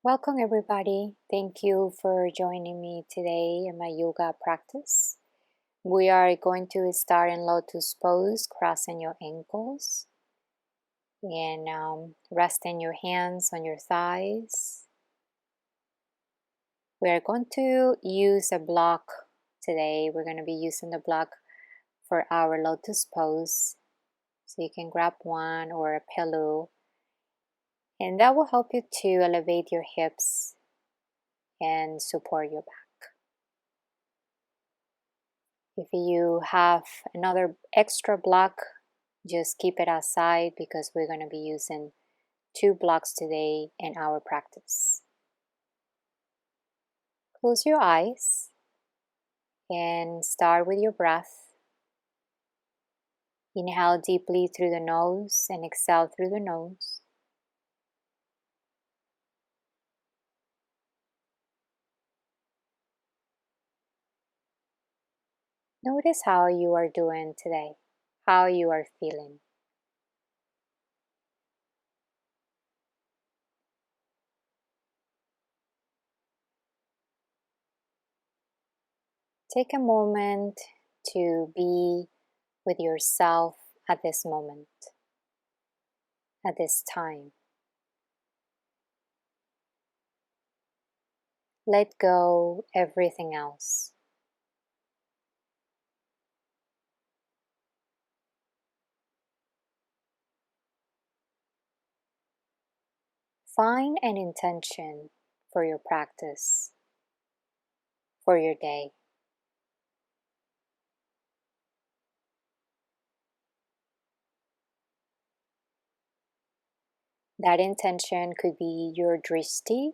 Welcome, everybody. Thank you for joining me today in my yoga practice. We are going to start in lotus pose, crossing your ankles and resting your hands on your thighs. We are going to use a block today. We're going to be using the block for our lotus pose. So you can grab one or a pillow, and that will help you to elevate your hips and support your back. If you have another extra block, just keep it aside because we're going to be using 2 blocks today in our practice. Close your eyes and start with your breath. Inhale deeply through the nose and exhale through the nose. Notice how you are doing today, how you are feeling. Take a moment to be with yourself at this moment, at this time. Let go everything else. Find an intention for your practice, for your day. That intention could be your drishti,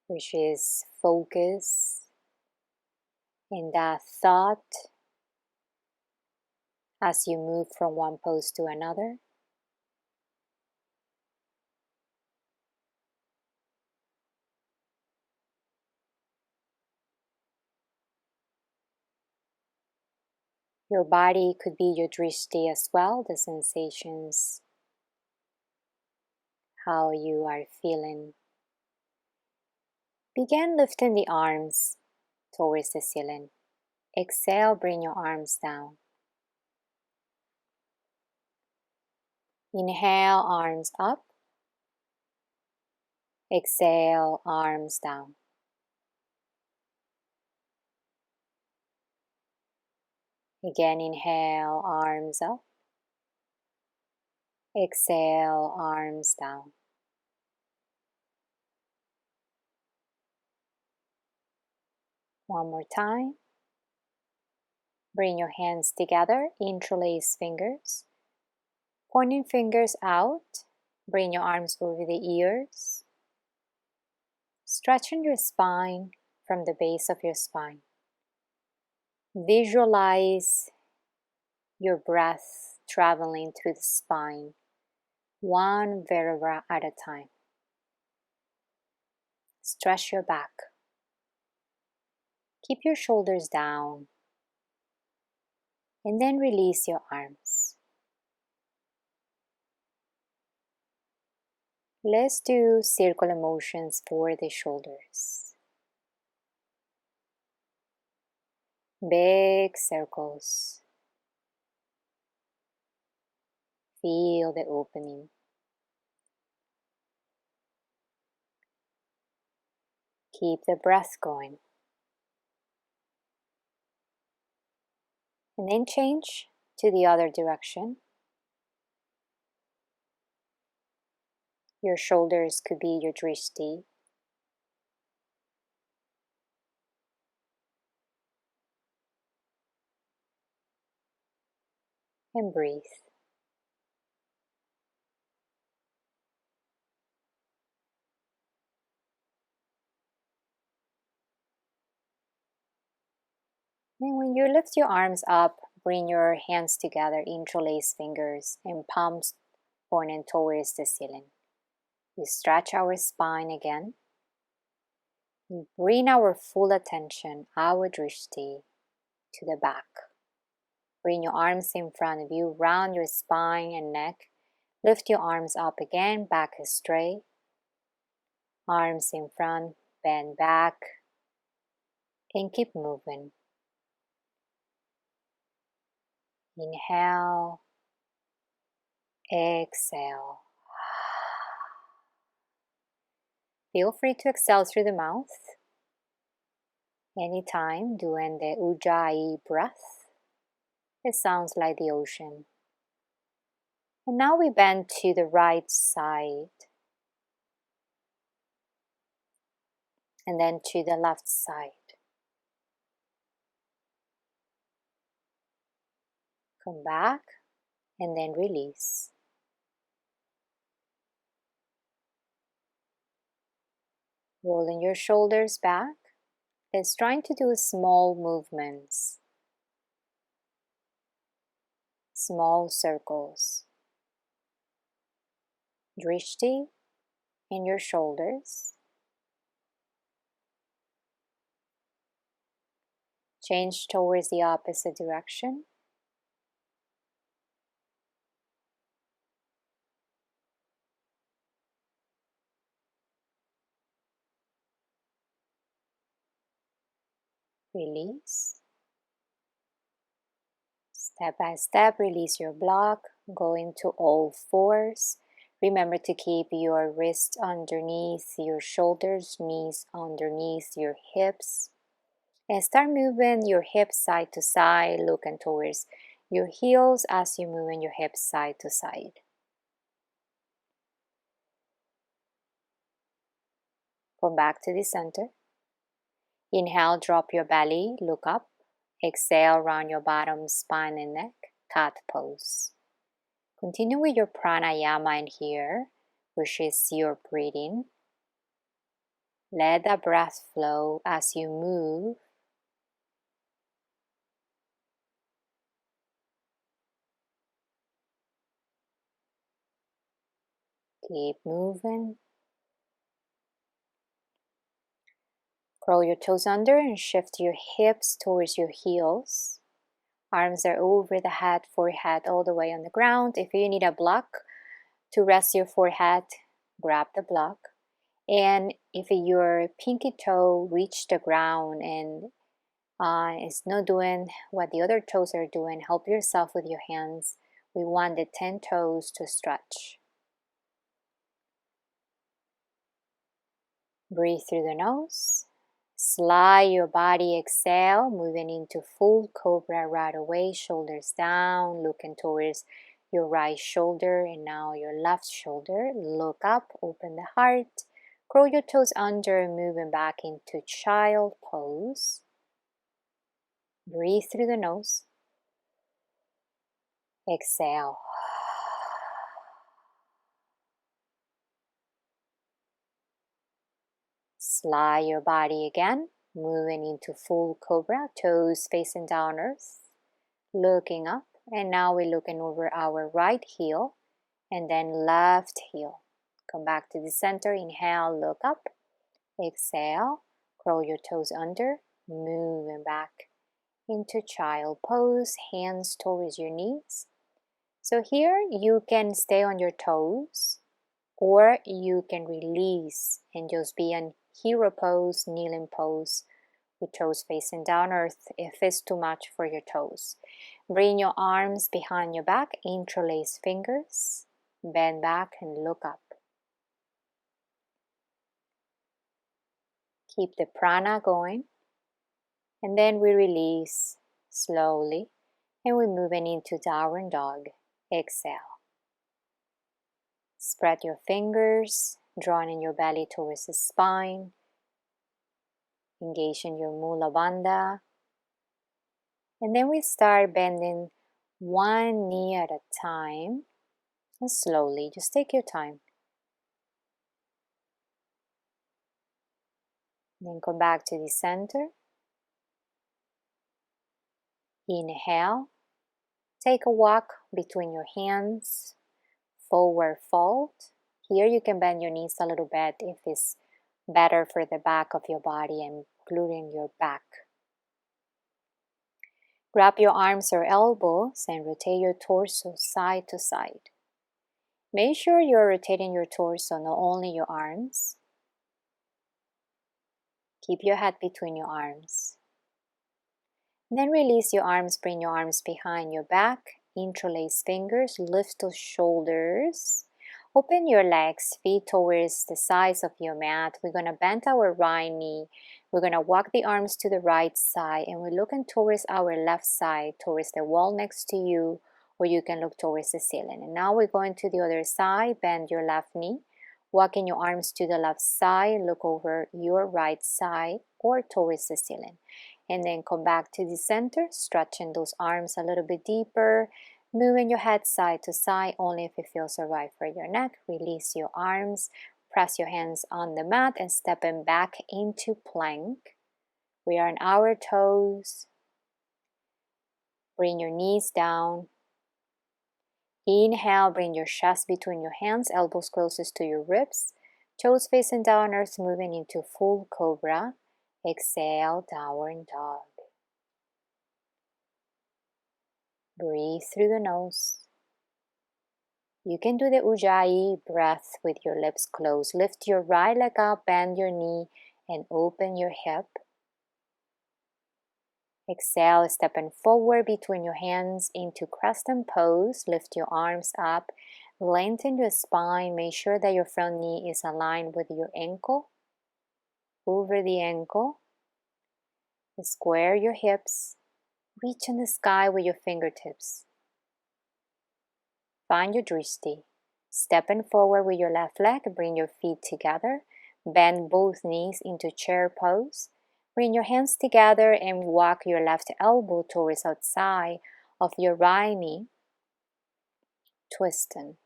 which is focus in that thought as you move from one pose to another. Your body could be your drishti as well, the sensations, how you are feeling. Begin lifting the arms towards the ceiling. Exhale, bring your arms down. Inhale, arms up. Exhale, arms down. Again, inhale, arms up. Exhale, arms down. One more time. Bring your hands together, interlace fingers. Pointing fingers out, bring your arms over the ears. Stretching your spine from the base of your spine. Visualize your breath traveling through the spine, one vertebra at a time. Stretch your back. Keep your shoulders down, and then release your arms. Let's do circular motions for the shoulders. Big circles. Feel the opening. Keep the breath going. And then change to the other direction. Your shoulders could be your drishti. And breathe. Then when you lift your arms up, bring your hands together, interlace fingers, and palms pointing towards the ceiling. We stretch our spine again. We bring our full attention, our drishti, to the back. Bring your arms in front of you, round your spine and neck. Lift your arms up again, back straight. Arms in front, bend back, and keep moving. Inhale, exhale. Feel free to exhale through the mouth. Anytime doing the Ujjayi breath, it sounds like the ocean. And now we bend to the right side and then to the left side. Come back and then release. Rolling your shoulders back. It's trying to do small movements, small circles. Drishti in your shoulders. Change towards the opposite direction. Release. Step by step, release your block. Go into all fours. Remember to keep your wrists underneath your shoulders, knees underneath your hips. And start moving your hips side to side, looking towards your heels as you move your hips side to side. Come back to the center. Inhale, drop your belly, look up. Exhale, round your bottom, spine and neck, cat pose. Continue with your pranayama in here, which is your breathing. Let the breath flow as you move. Keep moving. Curl your toes under and shift your hips towards your heels. Arms are over the head, forehead all the way on the ground. If you need a block to rest your forehead, grab the block. And if your pinky toe reach the ground and it's not doing what the other toes are doing, help yourself with your hands. We want the 10 toes to stretch. Breathe through the nose. Slide your body, exhale, moving into full cobra right away. Shoulders down, looking towards your right shoulder and now your left shoulder. Look up, open the heart. Curl your toes under, moving back into child pose. Breathe through the nose. Exhale. Slide your body again, moving into full cobra, toes facing down earth, looking up, and now we're looking over our right heel and then left heel. Come back to the center, inhale, look up, exhale, curl your toes under, moving back into child pose, hands towards your knees. So here you can stay on your toes or you can release and just be in hero pose, kneeling pose with toes facing down earth if it's too much for your toes. Bring your arms behind your back, interlace fingers, bend back and look up. Keep the prana going and then we release slowly and we're moving into downward dog. Exhale. Spread your fingers, drawing in your belly towards the spine. Engage in your Mula Bandha. And then we start bending one knee at a time. And slowly, just take your time. Then come back to the center. Inhale. Take a walk between your hands. Forward fold. Here you can bend your knees a little bit if it's better for the back of your body and including your back. Grab your arms or elbows and rotate your torso side to side. Make sure you're rotating your torso, not only your arms. Keep your head between your arms. Then release your arms, bring your arms behind your back, interlace fingers, lift those shoulders. Open your legs, feet towards the sides of your mat. We're going to bend our right knee. We're going to walk the arms to the right side, and we're looking towards our left side, towards the wall next to you, or you can look towards the ceiling. And now we're going to the other side. Bend your left knee. Walking your arms to the left side. Look over your right side or towards the ceiling. And then come back to the center, stretching those arms a little bit deeper, moving your head side to side only if it feels alright for your neck. Release your arms, press your hands on the mat and stepping back into plank. We are on our toes. Bring your knees down. Inhale, bring your chest between your hands, elbows closest to your ribs, toes facing down, earth moving into full cobra. Exhale, downward dog. Breathe through the nose. You can do the Ujjayi breath with your lips closed. Lift your right leg up, bend your knee, and open your hip. Exhale, stepping forward between your hands into crescent pose. Lift your arms up, lengthen your spine. Make sure that your front knee is aligned with your ankle. Over the ankle. Square your hips. Reach in the sky with your fingertips. Find your drishti. Stepping forward with your left leg, bring your feet together. Bend both knees into chair pose. Bring your hands together and walk your left elbow towards outside of your right knee. Twisting.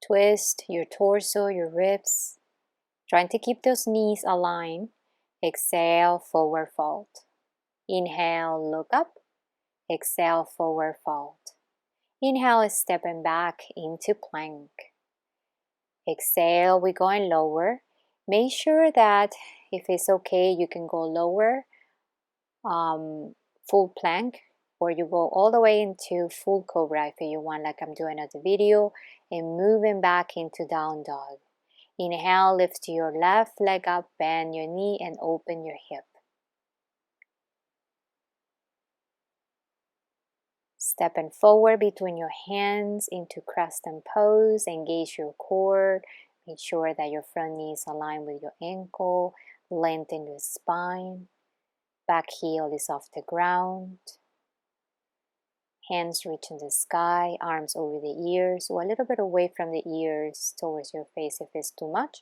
Twist your torso, your ribs. Trying to keep those knees aligned. Exhale, forward fold. Inhale, look up. Exhale, forward fold. Inhale, stepping back into plank. Exhale, we're going lower. Make sure that if it's okay, you can go lower, full plank, or you go all the way into full cobra if you want, like I'm doing at the video, and moving back into down dog. Inhale, lift your left leg up, bend your knee, and open your hip. Stepping forward between your hands into crescent pose. Engage your core. Make sure that your front knee is aligned with your ankle. Lengthen your spine. Back heel is off the ground. Hands reaching the sky. Arms over the ears or a little bit away from the ears towards your face if it's too much.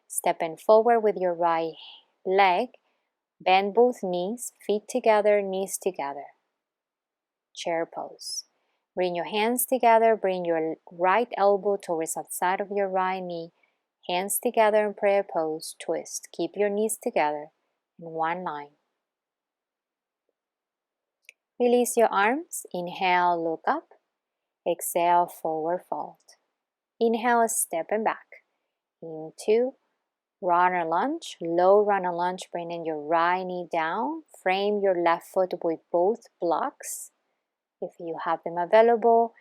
Stepping forward with your right leg. Bend both knees. Feet together, knees together. Chair pose. Bring your hands together. Bring your right elbow towards outside of your right knee. Hands together in prayer pose. Twist. Keep your knees together in one line. Release your arms. Inhale, look up. Exhale, forward fold. Inhale, stepping back into runner lunge. Low runner lunge. Bringing your right knee down. Frame your left foot with both blocks. If you have them available,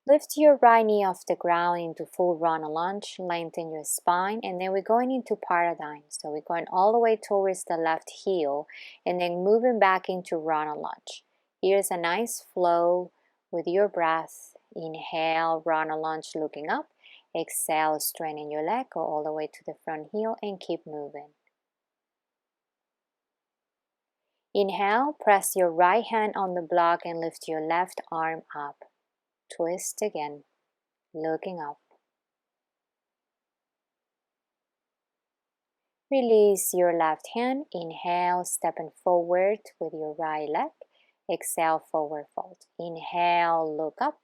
lift your right knee off the ground into full runner lunge, lengthen your spine, and then we're going into paradigm. So we're going all the way towards the left heel and then moving back into runner lunge. Here's a nice flow with your breath. Inhale, runner lunge looking up. Exhale, straighten your leg, go all the way to the front heel and keep moving. Inhale, press your right hand on the block and lift your left arm up. Twist again, looking up. Release your left hand. Inhale, stepping forward with your right leg. Exhale, forward fold. Inhale, look up.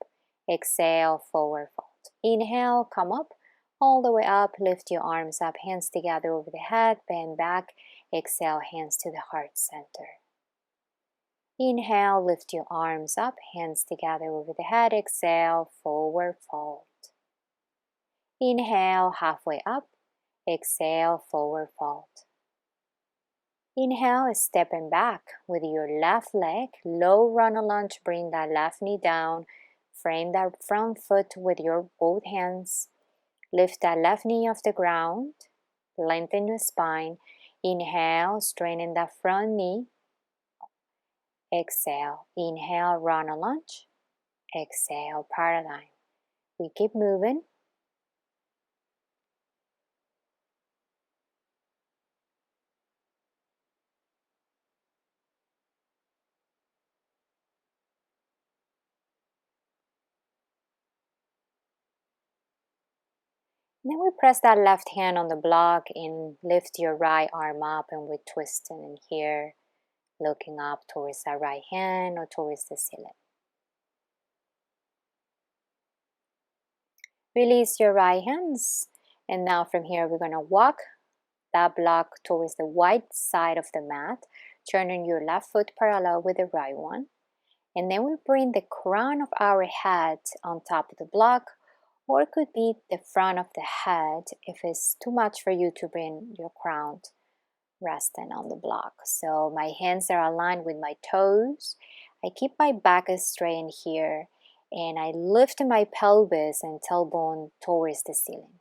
Exhale, forward fold. Inhale, come up, all the way up. Lift your arms up, hands together over the head, bend back. Exhale, hands to the heart center. Inhale, lift your arms up, hands together over the head. Exhale, forward fold. Inhale, halfway up. Exhale, forward fold. Inhale, stepping back with your left leg. Low runner lunge, bring that left knee down. Frame that front foot with your both hands. Lift that left knee off the ground. Lengthen your spine. Inhale, straighten that front knee. Exhale, inhale, run a lunge. Exhale, paradigm. We keep moving. Then we press that left hand on the block and lift your right arm up, and we twist it in here, looking up towards that right hand or towards the ceiling. Release your right hands, and now from here we're going to walk that block towards the right side of the mat, turning your left foot parallel with the right one. And then we bring the crown of our head on top of the block, or it could be the front of the head if it's too much for you to bring your crown resting on the block. So my hands are aligned with my toes. I keep my back straight in here, and I lift my pelvis and tailbone towards the ceiling.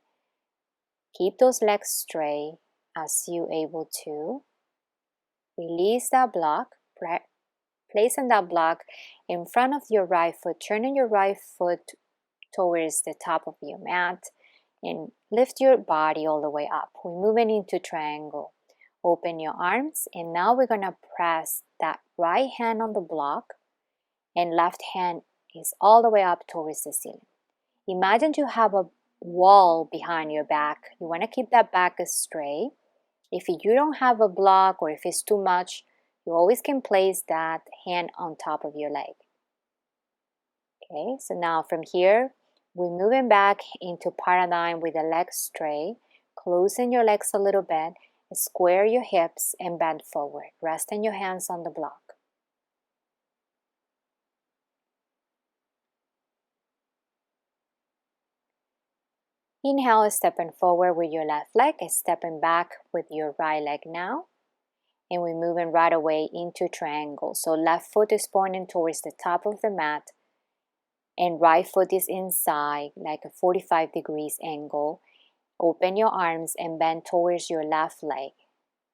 Keep those legs straight as you able to. Release that block. Placing that block in front of your right foot, turning your right foot towards the top of your mat, and lift your body all the way up. We're moving into triangle. Open your arms, and now we're going to press that right hand on the block, and left hand is all the way up towards the ceiling. Imagine you have a wall behind your back. You want to keep that back straight. If you don't have a block, or if it's too much, you always can place that hand on top of your leg. Okay, so now from here, we're moving back into paradigm with the legs straight. Closing your legs a little bit. Square your hips and bend forward. Resting your hands on the block. Inhale, stepping forward with your left leg, stepping back with your right leg now. And we're moving right away into triangle. So left foot is pointing towards the top of the mat, and right foot is inside, like a 45 degrees angle. Open your arms and bend towards your left leg.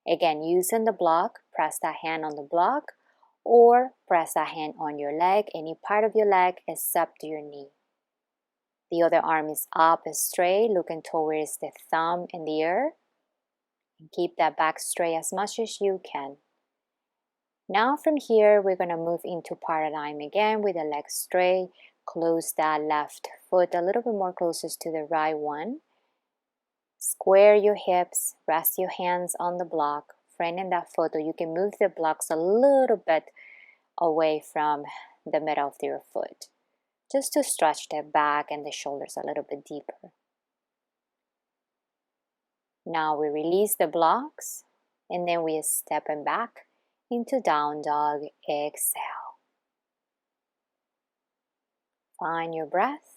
Again, using the block, press that hand on the block, or press that hand on your leg, any part of your leg except your knee. The other arm is up and straight, looking towards the thumb and the ear. And keep that back straight as much as you can. Now from here, we're going to move into paradigm again with the legs straight. Close that left foot a little bit more closest to the right one. Square your hips, rest your hands on the block, framing that foot, or you can move the blocks a little bit away from the middle of your foot, just to stretch the back and the shoulders a little bit deeper. Now we release the blocks, and then we are stepping back into down dog. Exhale. Find your breath.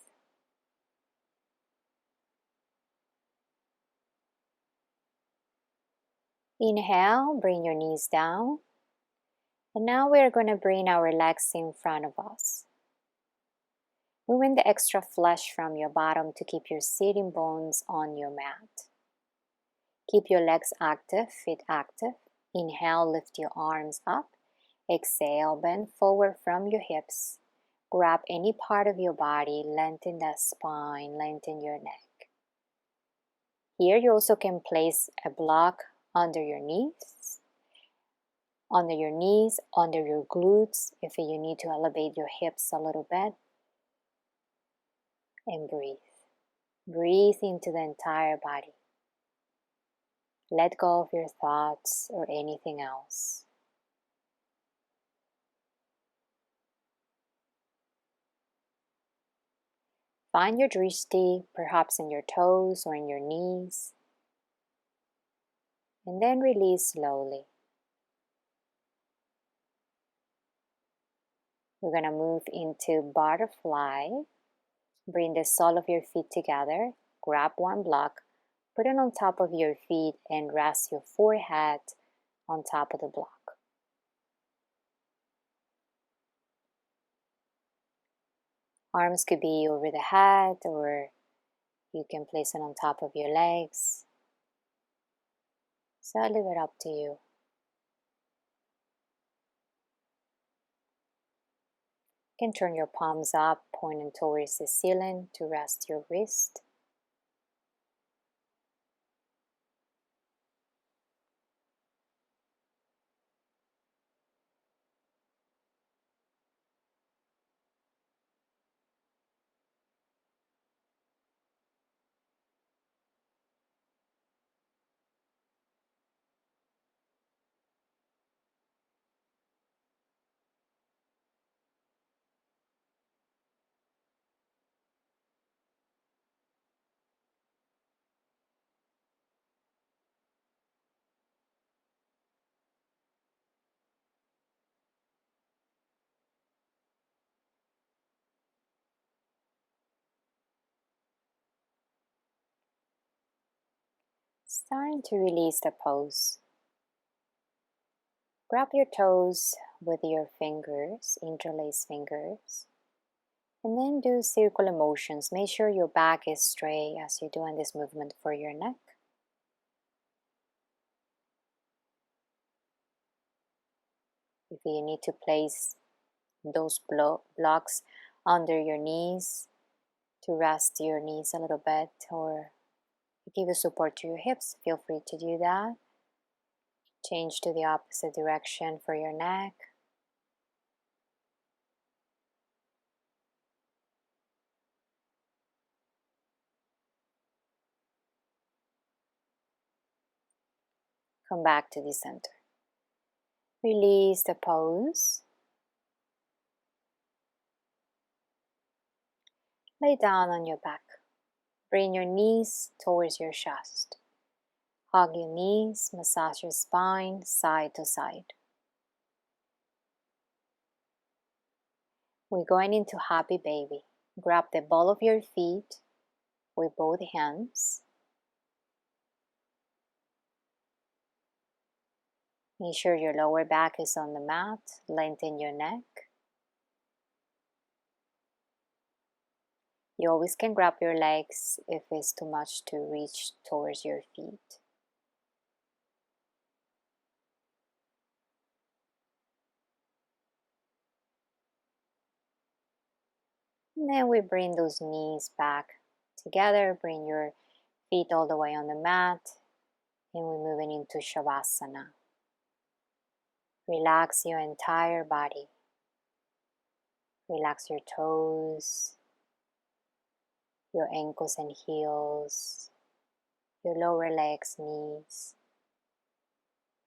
Inhale, bring your knees down. And now we're going to bring our legs in front of us. Moving the extra flesh from your bottom to keep your sitting bones on your mat. Keep your legs active, feet active. Inhale, lift your arms up. Exhale, bend forward from your hips. Grab any part of your body, lengthen that spine, lengthen your neck. Here you also can place a block under your knees, under your glutes, if you need to elevate your hips a little bit. And breathe. Breathe into the entire body. Let go of your thoughts or anything else. Find your drishti, perhaps in your toes or in your knees. And then release slowly. We're going to move into butterfly. Bring the sole of your feet together. Grab one block. Put it on top of your feet and rest your forehead on top of the block. Arms could be over the head, or you can place it on top of your legs. So I leave it up to you. You can turn your palms up, pointing towards the ceiling to rest your wrist. Starting to release the pose. Grab your toes with your fingers, interlace fingers, and then do circular motions. Make sure your back is straight as you're doing this movement for your neck. If you need to place those blocks under your knees to rest your knees a little bit or give you support to your hips, feel free to do that. Change to the opposite direction for your neck. Come back to the center. Release the pose. Lay down on your back. Bring your knees towards your chest. Hug your knees, massage your spine side to side. We're going into happy baby. Grab the ball of your feet with both hands. Make sure your lower back is on the mat. Lengthen your neck. You always can grab your legs if it's too much to reach towards your feet. And then we bring those knees back together. Bring your feet all the way on the mat. And we're moving into Shavasana. Relax your entire body. Relax your toes, your ankles and heels, your lower legs, knees.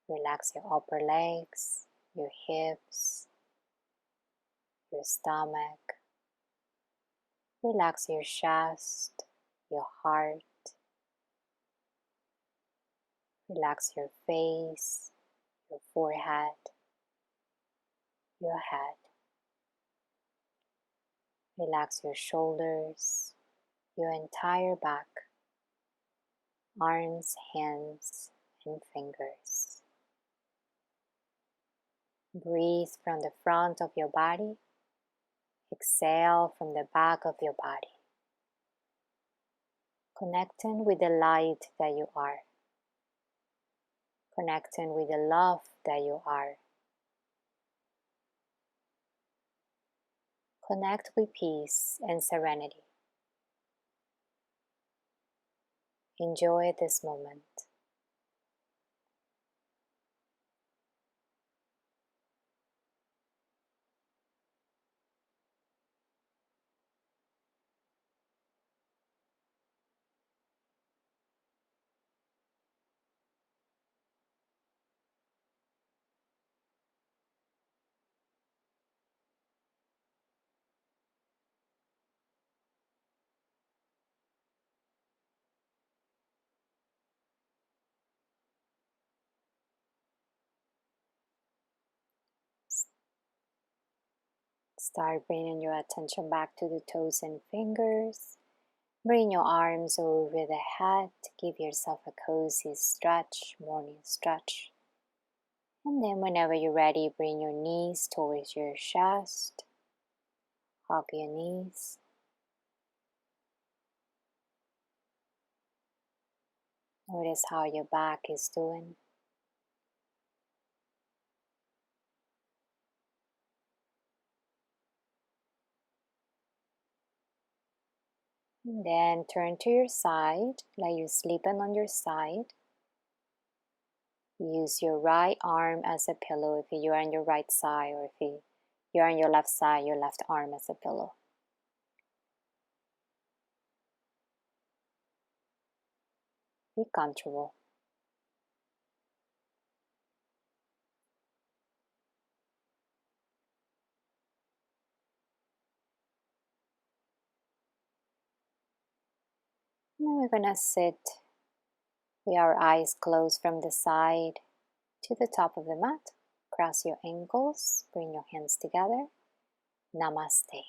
Relax your upper legs, your hips, your stomach. Relax your chest, your heart. Relax your face, your forehead, your head. Relax your shoulders, your entire back, arms, hands, and fingers. Breathe from the front of your body. Exhale from the back of your body. Connecting with the light that you are. Connecting with the love that you are. Connect with peace and serenity. Enjoy this moment. Start bringing your attention back to the toes and fingers. Bring your arms over the head. Give yourself a cozy stretch, morning stretch. And then whenever you're ready, bring your knees towards your chest. Hug your knees. Notice how your back is doing. And then turn to your side, like you're sleeping on your side. Use your right arm as a pillow if you're on your right side, or if you're on your left side, your left arm as a pillow. Be comfortable. Now we're gonna sit with our eyes closed from the side to the top of the mat. Cross your ankles, bring your hands together. Namaste.